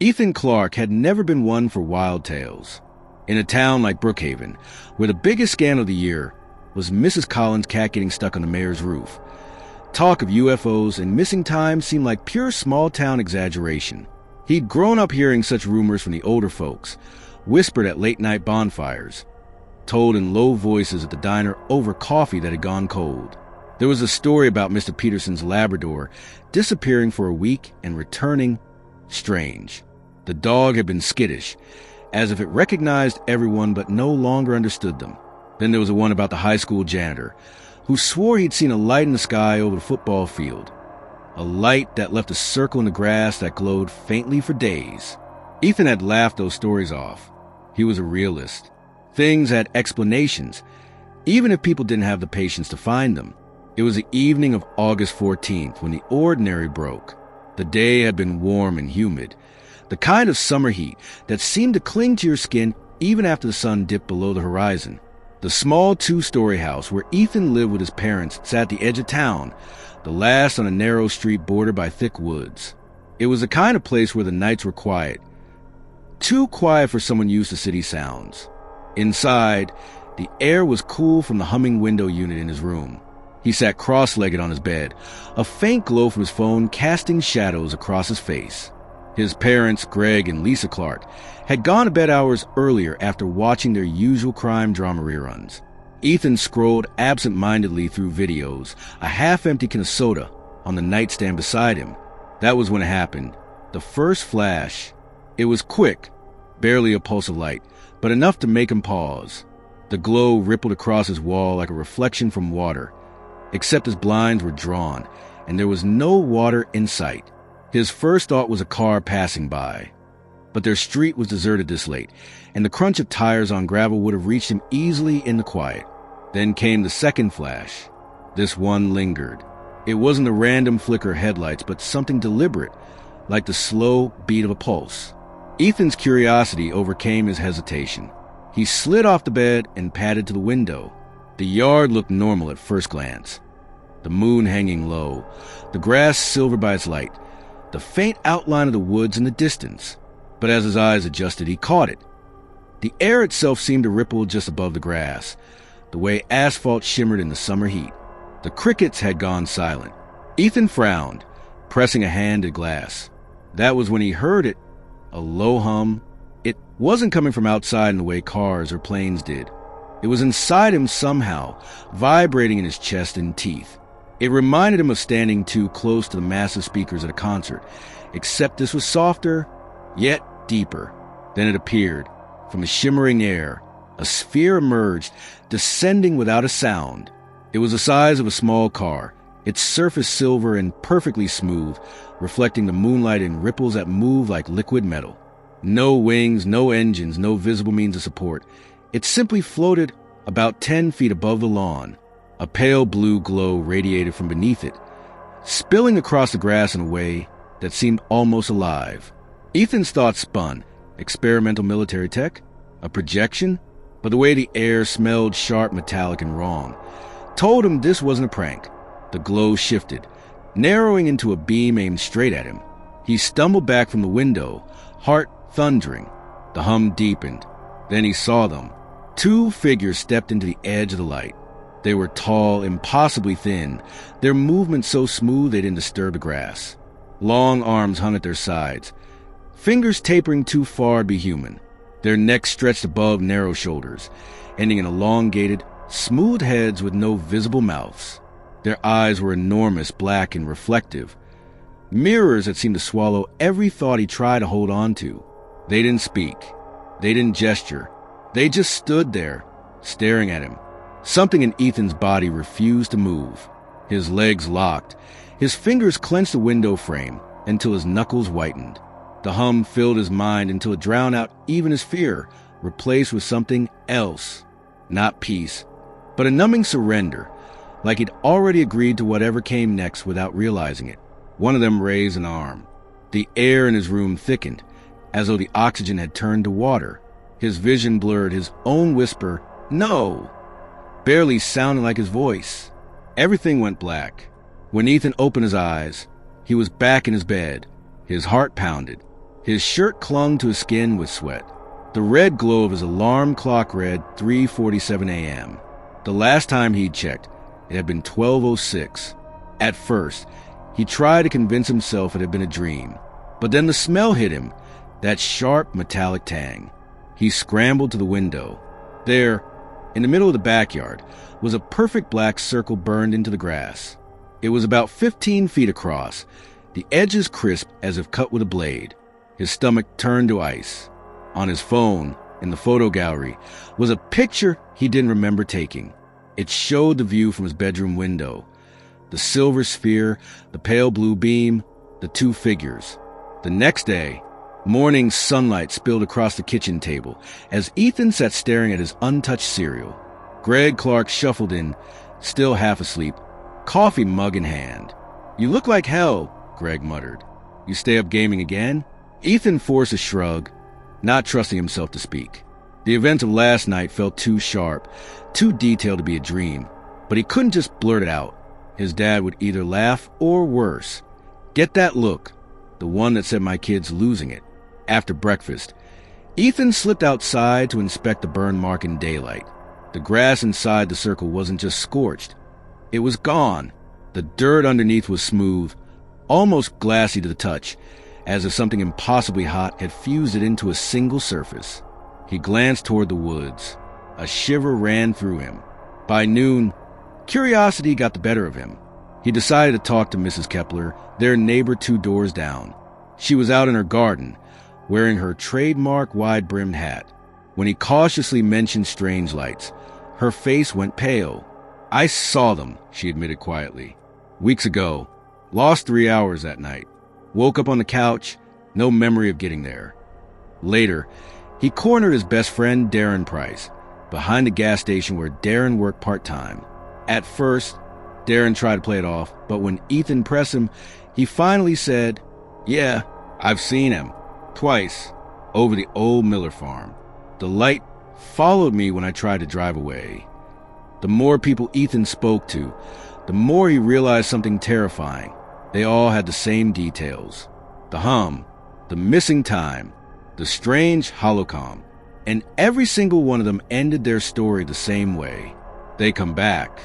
Ethan Clarke had never been one for wild tales. In a town like Brookhaven, where the biggest scandal of the year was Mrs. Collins' cat getting stuck on the mayor's roof, talk of UFOs and missing time seemed like pure small-town exaggeration. He'd grown up hearing such rumors from the older folks, whispered at late-night bonfires, told in low voices at the diner over coffee that had gone cold. There was a story about Mr. Peterson's Labrador disappearing for a week and returning strange. The dog had been skittish, as if it recognized everyone but no longer understood them. Then there was the one about the high school janitor, who swore he'd seen a light in the sky over the football field. A light that left a circle in the grass that glowed faintly for days. Ethan had laughed those stories off. He was a realist. Things had explanations, even if people didn't have the patience to find them. It was the evening of August 14th when the ordinary broke. The day had been warm and humid, the kind of summer heat that seemed to cling to your skin even after the sun dipped below the horizon. The small two-story house where Ethan lived with his parents sat at the edge of town, the last on a narrow street bordered by thick woods. It was the kind of place where the nights were quiet, too quiet for someone used to city sounds. Inside, the air was cool from the humming window unit in his room. He sat cross-legged on his bed, a faint glow from his phone casting shadows across his face. His parents, Greg and Lisa Clarke, had gone to bed hours earlier after watching their usual crime drama reruns. Ethan scrolled absent-mindedly through videos, a half-empty can of soda on the nightstand beside him. That was when it happened. The first flash. It was quick, barely a pulse of light, but enough to make him pause. The glow rippled across his wall like a reflection from water, except his blinds were drawn, and there was no water in sight. His first thought was a car passing by. But their street was deserted this late, and the crunch of tires on gravel would have reached him easily in the quiet. Then came the second flash. This one lingered. It wasn't a random flicker of headlights, but something deliberate, like the slow beat of a pulse. Ethan's curiosity overcame his hesitation. He slid off the bed and padded to the window. The yard looked normal at first glance. The moon hanging low, the grass silvered by its light, the faint outline of the woods in the distance. But as his eyes adjusted, he caught it. The air itself seemed to ripple just above the grass, the way asphalt shimmered in the summer heat. The crickets had gone silent. Ethan frowned, pressing a hand to glass. That was when he heard it, a low hum. It wasn't coming from outside in the way cars or planes did. It was inside him somehow, vibrating in his chest and teeth. It reminded him of standing too close to the massive speakers at a concert, except this was softer, yet deeper. Then it appeared. From the shimmering air, a sphere emerged, descending without a sound. It was the size of a small car, its surface silver and perfectly smooth, reflecting the moonlight in ripples that moved like liquid metal. No wings, no engines, no visible means of support. It simply floated about 10 feet above the lawn. A pale blue glow radiated from beneath it, spilling across the grass in a way that seemed almost alive. Ethan's thoughts spun. Experimental military tech? A projection? But the way the air smelled sharp, metallic, and wrong told him this wasn't a prank. The glow shifted, narrowing into a beam aimed straight at him. He stumbled back from the window, heart thundering. The hum deepened. Then he saw them. Two figures stepped into the edge of the light. They were tall, impossibly thin, their movements so smooth they didn't disturb the grass. Long arms hung at their sides, fingers tapering too far to be human. Their necks stretched above narrow shoulders, ending in elongated, smooth heads with no visible mouths. Their eyes were enormous, black, and reflective, mirrors that seemed to swallow every thought he tried to hold on to. They didn't speak. They didn't gesture. They just stood there, staring at him. Something in Ethan's body refused to move. His legs locked. His fingers clenched the window frame until his knuckles whitened. The hum filled his mind until it drowned out even his fear, replaced with something else. Not peace, but a numbing surrender, like he'd already agreed to whatever came next without realizing it. One of them raised an arm. The air in his room thickened, as though the oxygen had turned to water. His vision blurred, his own whisper, "No!" barely sounding like his voice. Everything went black. When Ethan opened his eyes, he was back in his bed. His heart pounded. His shirt clung to his skin with sweat. The red glow of his alarm clock read 3:47 a.m. The last time he'd checked, it had been 12:06. At first, he tried to convince himself it had been a dream, but then the smell hit him, that sharp metallic tang. He scrambled to the window. There, in the middle of the backyard, was a perfect black circle burned into the grass. It was about 15 feet across, the edges crisp as if cut with a blade. His stomach turned to ice. On his phone, in the photo gallery, was a picture he didn't remember taking. It showed the view from his bedroom window. The silver sphere, the pale blue beam, the two figures. The next day, morning sunlight spilled across the kitchen table as Ethan sat staring at his untouched cereal. Clarke shuffled in, still half asleep, coffee mug in hand. "You look like hell," Greg muttered. "You stay up gaming again?" Ethan forced a shrug, not trusting himself to speak. The events of last night felt too sharp, too detailed to be a dream, but he couldn't just blurt it out. His dad would either laugh or, worse, get that look, the one that said my kid's losing it. After breakfast, Ethan slipped outside to inspect the burn mark in daylight. The grass inside the circle wasn't just scorched. It was gone. The dirt underneath was smooth, almost glassy to the touch, as if something impossibly hot had fused it into a single surface. He glanced toward the woods. A shiver ran through him. By noon, curiosity got the better of him. He decided to talk to Mrs. Kepler, their neighbor 2 doors down. She was out in her garden, wearing her trademark wide-brimmed hat. When he cautiously mentioned strange lights, her face went pale. "I saw them," she admitted quietly. "Weeks ago. Lost 3 hours that night. Woke up on the couch, no memory of getting there." Later, he cornered his best friend, Darren Price, behind the gas station where Darren worked part-time. At first, Darren tried to play it off, but when Ethan pressed him, he finally said, "Yeah, I've seen him. Twice. Over the old Miller farm. The light followed me when I tried to drive away." The more people Ethan spoke to, the more he realized something terrifying. They all had the same details. The hum, the missing time, the strange holocom, and every single one of them ended their story the same way. They come back.